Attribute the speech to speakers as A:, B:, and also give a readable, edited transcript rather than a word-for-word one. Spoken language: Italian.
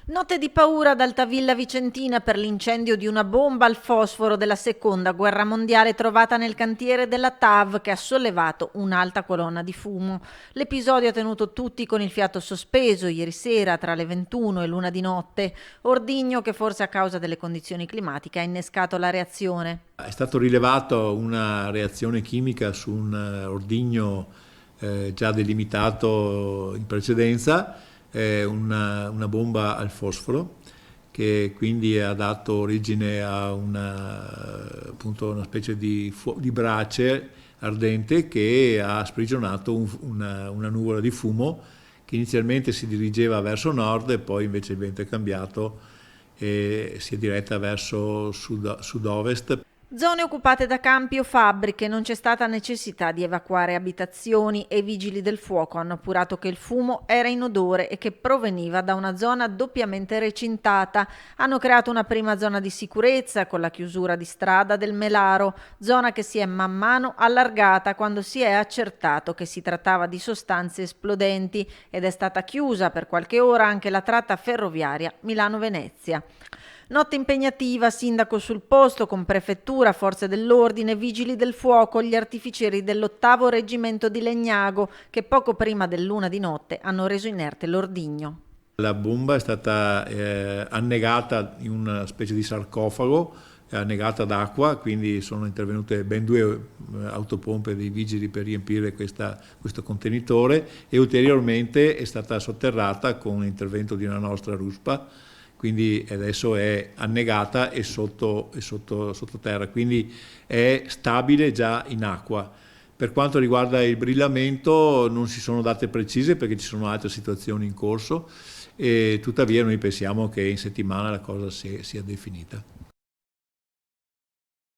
A: Note di paura ad Altavilla Vicentina per l'incendio di una bomba al fosforo della seconda guerra mondiale trovata nel cantiere della TAV che ha sollevato un'alta colonna di fumo. L'episodio ha tenuto tutti con il fiato sospeso ieri sera tra le 21 e l'una di notte. Ordigno che forse a causa delle condizioni climatiche ha innescato la reazione.
B: È stato rilevato una reazione chimica su un ordigno già delimitato in precedenza, una bomba al fosforo che quindi ha dato origine a appunto una specie di brace ardente che ha sprigionato una nuvola di fumo che inizialmente si dirigeva verso nord e poi invece il vento è cambiato e si è diretta verso sud-ovest.
A: Zone occupate da campi o fabbriche, non c'è stata necessità di evacuare abitazioni e i vigili del fuoco hanno appurato che il fumo era inodore e che proveniva da una zona doppiamente recintata. Hanno creato una prima zona di sicurezza con la chiusura di strada del Melaro, zona che si è man mano allargata quando si è accertato che si trattava di sostanze esplodenti ed è stata chiusa per qualche ora anche la tratta ferroviaria Milano-Venezia. Notte impegnativa, sindaco sul posto con prefettura, forze dell'ordine, vigili del fuoco, gli artificieri dell'8° reggimento di Legnago che poco prima dell'una di notte hanno reso inerte l'ordigno.
B: La bomba è stata annegata in una specie di sarcofago, annegata d'acqua, quindi sono intervenute ben 2 autopompe dei vigili per riempire questo contenitore e ulteriormente è stata sotterrata con l'intervento di una nostra ruspa, quindi adesso è annegata e sottoterra, quindi è stabile già in acqua. Per quanto riguarda il brillamento non si sono date precise perché ci sono altre situazioni in corso e tuttavia noi pensiamo che in settimana la cosa sia definita.